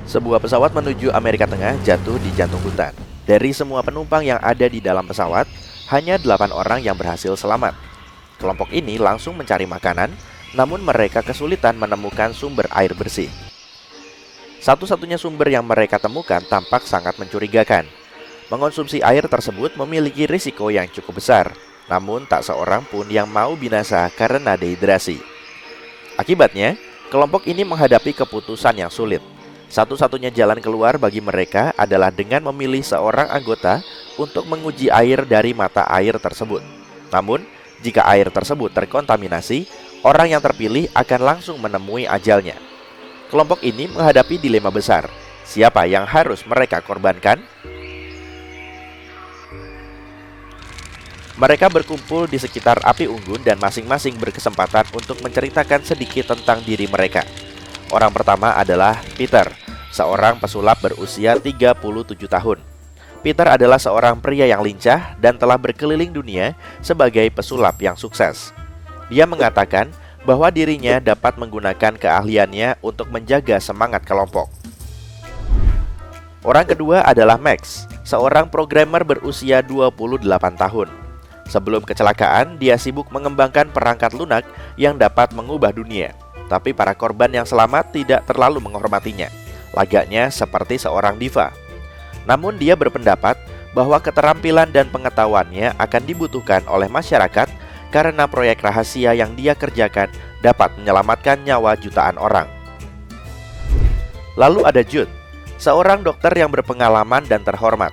Sebuah pesawat menuju Amerika Tengah jatuh di jantung hutan. Dari semua penumpang yang ada di dalam pesawat, hanya 8 orang yang berhasil selamat. Kelompok ini langsung mencari makanan, namun mereka kesulitan menemukan sumber air bersih. Satu-satunya sumber yang mereka temukan tampak sangat mencurigakan. Mengonsumsi air tersebut memiliki risiko yang cukup besar, namun tak seorang pun yang mau binasa karena dehidrasi. Akibatnya, kelompok ini menghadapi keputusan yang sulit. Satu-satunya jalan keluar bagi mereka adalah dengan memilih seorang anggota untuk menguji air dari mata air tersebut. Namun, jika air tersebut terkontaminasi, orang yang terpilih akan langsung menemui ajalnya. Kelompok ini menghadapi dilema besar. Siapa yang harus mereka korbankan? Mereka berkumpul di sekitar api unggun dan masing-masing berkesempatan untuk menceritakan sedikit tentang diri mereka. Orang pertama adalah Peter, seorang pesulap berusia 37 tahun. Peter adalah seorang pria yang lincah dan telah berkeliling dunia sebagai pesulap yang sukses. Dia mengatakan bahwa dirinya dapat menggunakan keahliannya untuk menjaga semangat kelompok. Orang kedua adalah Max, seorang programmer berusia 28 tahun. Sebelum kecelakaan, dia sibuk mengembangkan perangkat lunak yang dapat mengubah dunia. Tapi para korban yang selamat tidak terlalu menghormatinya. Lagaknya seperti seorang diva. Namun dia berpendapat bahwa keterampilan dan pengetahuannya akan dibutuhkan oleh masyarakat karena proyek rahasia yang dia kerjakan dapat menyelamatkan nyawa jutaan orang. Lalu ada Jude, seorang dokter yang berpengalaman dan terhormat.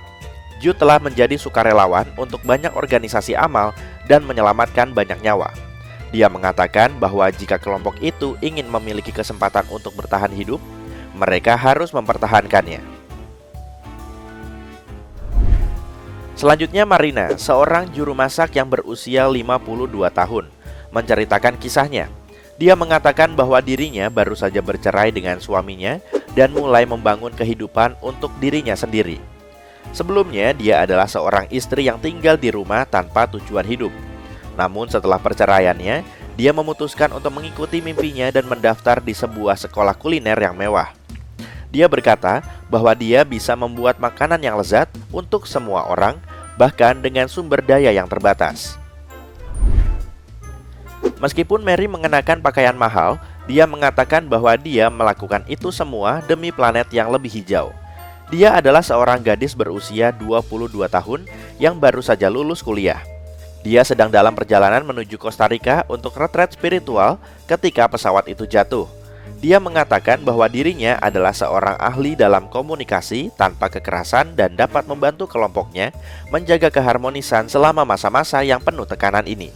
Jude telah menjadi sukarelawan untuk banyak organisasi amal dan menyelamatkan banyak nyawa. Dia mengatakan bahwa jika kelompok itu ingin memiliki kesempatan untuk bertahan hidup, mereka harus mempertahankannya. Selanjutnya Marina, seorang juru masak yang berusia 52 tahun, menceritakan kisahnya. Dia mengatakan bahwa dirinya baru saja bercerai dengan suaminya dan mulai membangun kehidupan untuk dirinya sendiri. Sebelumnya, dia adalah seorang istri yang tinggal di rumah tanpa tujuan hidup. Namun setelah perceraiannya, dia memutuskan untuk mengikuti mimpinya dan mendaftar di sebuah sekolah kuliner yang mewah. Dia berkata bahwa dia bisa membuat makanan yang lezat untuk semua orang, bahkan dengan sumber daya yang terbatas. Meskipun Mary mengenakan pakaian mahal, dia mengatakan bahwa dia melakukan itu semua demi planet yang lebih hijau. Dia adalah seorang gadis berusia 22 tahun yang baru saja lulus kuliah. Dia sedang dalam perjalanan menuju Costa Rica untuk retret spiritual ketika pesawat itu jatuh. Dia mengatakan bahwa dirinya adalah seorang ahli dalam komunikasi tanpa kekerasan dan dapat membantu kelompoknya menjaga keharmonisan selama masa-masa yang penuh tekanan ini.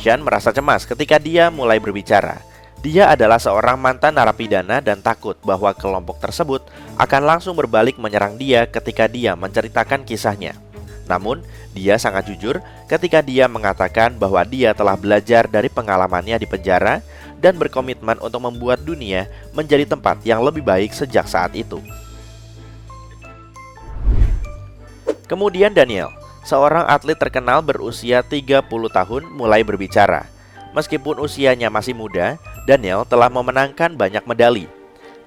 Sean merasa cemas ketika dia mulai berbicara. Dia adalah seorang mantan narapidana dan takut bahwa kelompok tersebut akan langsung berbalik menyerang dia ketika dia menceritakan kisahnya. Namun, dia sangat jujur ketika dia mengatakan bahwa dia telah belajar dari pengalamannya di penjara dan berkomitmen untuk membuat dunia menjadi tempat yang lebih baik sejak saat itu. Kemudian Daniel, seorang atlet terkenal berusia 30 tahun mulai berbicara. Meskipun usianya masih muda, Daniel telah memenangkan banyak medali.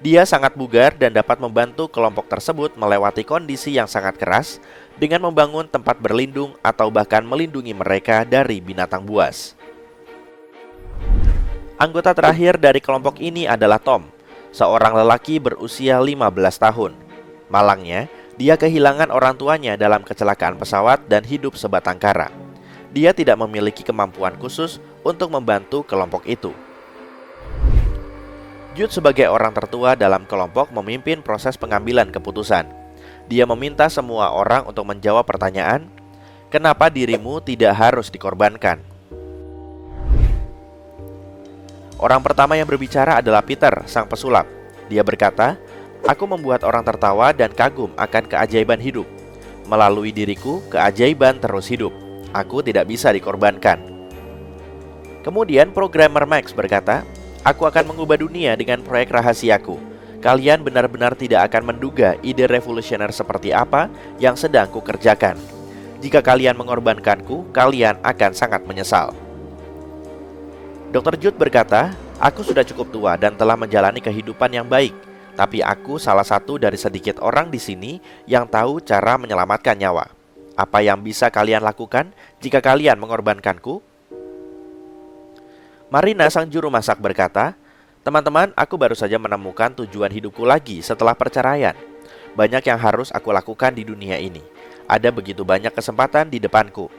Dia sangat bugar dan dapat membantu kelompok tersebut melewati kondisi yang sangat keras dengan membangun tempat berlindung atau bahkan melindungi mereka dari binatang buas. Anggota terakhir dari kelompok ini adalah Tom, seorang lelaki berusia 15 tahun. Malangnya, dia kehilangan orang tuanya dalam kecelakaan pesawat dan hidup sebatang kara. Dia tidak memiliki kemampuan khusus untuk membantu kelompok itu. Jude sebagai orang tertua dalam kelompok memimpin proses pengambilan keputusan. Dia meminta semua orang untuk menjawab pertanyaan, kenapa dirimu tidak harus dikorbankan? Orang pertama yang berbicara adalah Peter, sang pesulap. Dia berkata, aku membuat orang tertawa dan kagum akan keajaiban hidup. Melalui diriku, keajaiban terus hidup. Aku tidak bisa dikorbankan. Kemudian programmer Max berkata, aku akan mengubah dunia dengan proyek rahasiaku. Kalian benar-benar tidak akan menduga ide revolusioner seperti apa yang sedang kukerjakan. Jika kalian mengorbankanku, kalian akan sangat menyesal. Dr. Jude berkata, aku sudah cukup tua dan telah menjalani kehidupan yang baik. Tapi aku salah satu dari sedikit orang di sini yang tahu cara menyelamatkan nyawa. Apa yang bisa kalian lakukan jika kalian mengorbankanku?" Marina, sang juru masak, berkata, "Teman-teman, aku baru saja menemukan tujuan hidupku lagi setelah perceraian. Banyak yang harus aku lakukan di dunia ini. Ada begitu banyak kesempatan di depanku."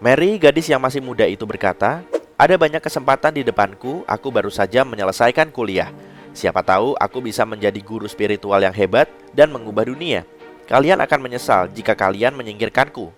Mary, gadis yang masih muda itu, berkata, "Ada banyak kesempatan di depanku, aku baru saja menyelesaikan kuliah. Siapa tahu aku bisa menjadi guru spiritual yang hebat dan mengubah dunia. Kalian akan menyesal jika kalian menyingkirkanku."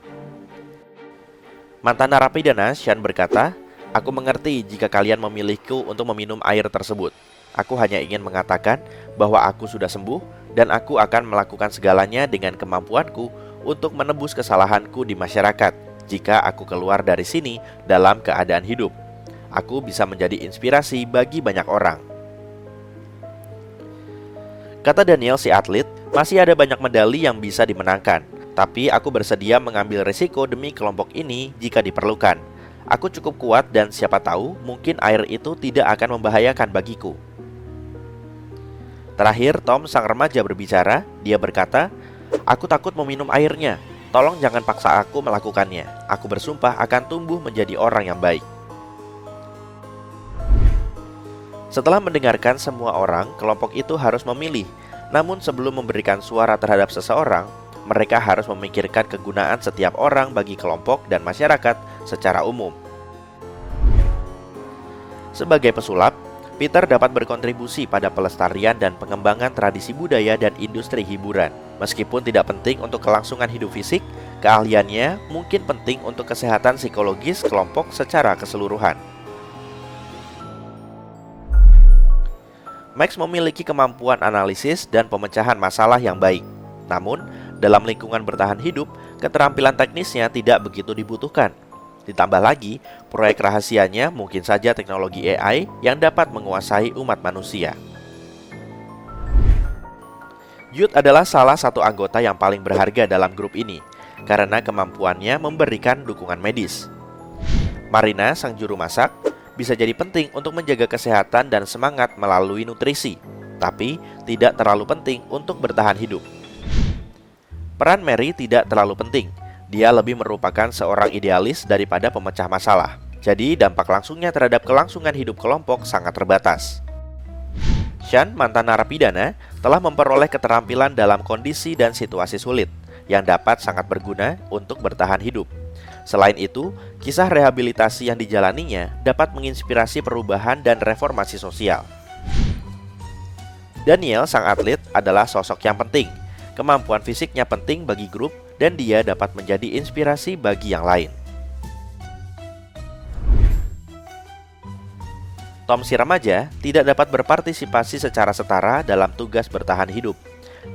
Mantan narapidana Sean berkata, "Aku mengerti jika kalian memilihku untuk meminum air tersebut. Aku hanya ingin mengatakan bahwa aku sudah sembuh dan aku akan melakukan segalanya dengan kemampuanku untuk menebus kesalahanku di masyarakat. Jika aku keluar dari sini dalam keadaan hidup, aku bisa menjadi inspirasi bagi banyak orang." Kata Daniel, si atlet, "Masih ada banyak medali yang bisa dimenangkan, tapi aku bersedia mengambil risiko demi kelompok ini jika diperlukan. Aku cukup kuat dan siapa tahu mungkin air itu tidak akan membahayakan bagiku." Terakhir, Tom, sang remaja, berbicara. Dia berkata, "Aku takut meminum airnya. Tolong jangan paksa aku melakukannya. Aku bersumpah akan tumbuh menjadi orang yang baik." Setelah mendengarkan semua orang, kelompok itu harus memilih. Namun sebelum memberikan suara terhadap seseorang, mereka harus memikirkan kegunaan setiap orang bagi kelompok dan masyarakat secara umum. Sebagai pesulap, Peter dapat berkontribusi pada pelestarian dan pengembangan tradisi budaya dan industri hiburan. Meskipun tidak penting untuk kelangsungan hidup fisik, keahliannya mungkin penting untuk kesehatan psikologis kelompok secara keseluruhan. Max memiliki kemampuan analisis dan pemecahan masalah yang baik. Namun, dalam lingkungan bertahan hidup, keterampilan teknisnya tidak begitu dibutuhkan. Ditambah lagi, proyek rahasianya mungkin saja teknologi AI yang dapat menguasai umat manusia. Jude adalah salah satu anggota yang paling berharga dalam grup ini, karena kemampuannya memberikan dukungan medis. Marina, sang juru masak, bisa jadi penting untuk menjaga kesehatan dan semangat melalui nutrisi, tapi tidak terlalu penting untuk bertahan hidup. Peran Mary tidak terlalu penting. Dia lebih merupakan seorang idealis daripada pemecah masalah. Jadi dampak langsungnya terhadap kelangsungan hidup kelompok sangat terbatas. Sean, mantan narapidana, telah memperoleh keterampilan dalam kondisi dan situasi sulit yang dapat sangat berguna untuk bertahan hidup. Selain itu, kisah rehabilitasi yang dijalaninya dapat menginspirasi perubahan dan reformasi sosial. Daniel, sang atlet, adalah sosok yang penting. Kemampuan fisiknya penting bagi grup dan dia dapat menjadi inspirasi bagi yang lain. Tom, si remaja, tidak dapat berpartisipasi secara setara dalam tugas bertahan hidup.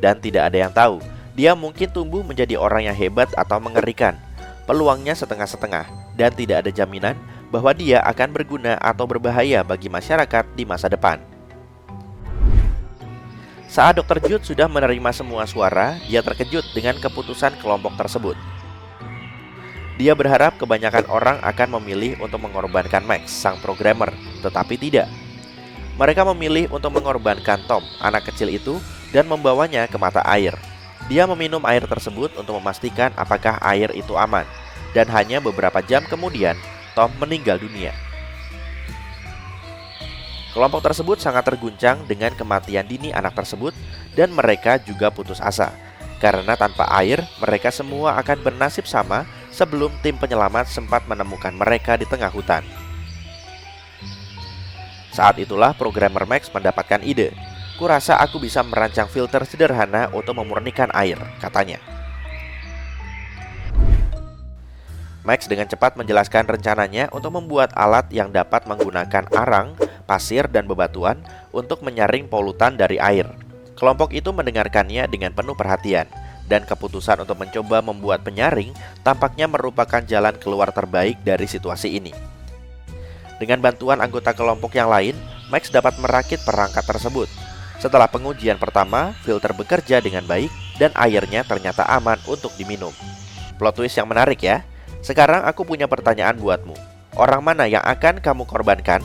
Dan tidak ada yang tahu, dia mungkin tumbuh menjadi orang yang hebat atau mengerikan. Peluangnya setengah-setengah, dan tidak ada jaminan bahwa dia akan berguna atau berbahaya bagi masyarakat di masa depan. Saat Dr. Jude sudah menerima semua suara, dia terkejut dengan keputusan kelompok tersebut. Dia berharap kebanyakan orang akan memilih untuk mengorbankan Max, sang programmer, tetapi tidak. Mereka memilih untuk mengorbankan Tom, anak kecil itu, dan membawanya ke mata air. Dia meminum air tersebut untuk memastikan apakah air itu aman, dan hanya beberapa jam kemudian, Tom meninggal dunia. Kelompok tersebut sangat terguncang dengan kematian dini anak tersebut, dan mereka juga putus asa, karena tanpa air mereka semua akan bernasib sama sebelum tim penyelamat sempat menemukan mereka di tengah hutan. Saat itulah programmer Max mendapatkan ide. "Kurasa aku bisa merancang filter sederhana untuk memurnikan air," katanya. Max dengan cepat menjelaskan rencananya untuk membuat alat yang dapat menggunakan arang, pasir, dan bebatuan untuk menyaring polutan dari air. Kelompok itu mendengarkannya dengan penuh perhatian, dan keputusan untuk mencoba membuat penyaring tampaknya merupakan jalan keluar terbaik dari situasi ini. Dengan bantuan anggota kelompok yang lain, Max dapat merakit perangkat tersebut. Setelah pengujian pertama, filter bekerja dengan baik dan airnya ternyata aman untuk diminum. Plot twist yang menarik ya. Sekarang aku punya pertanyaan buatmu. Orang mana yang akan kamu korbankan?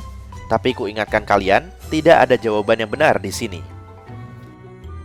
Tapi ku ingatkan kalian, Tidak ada jawaban yang benar di sini.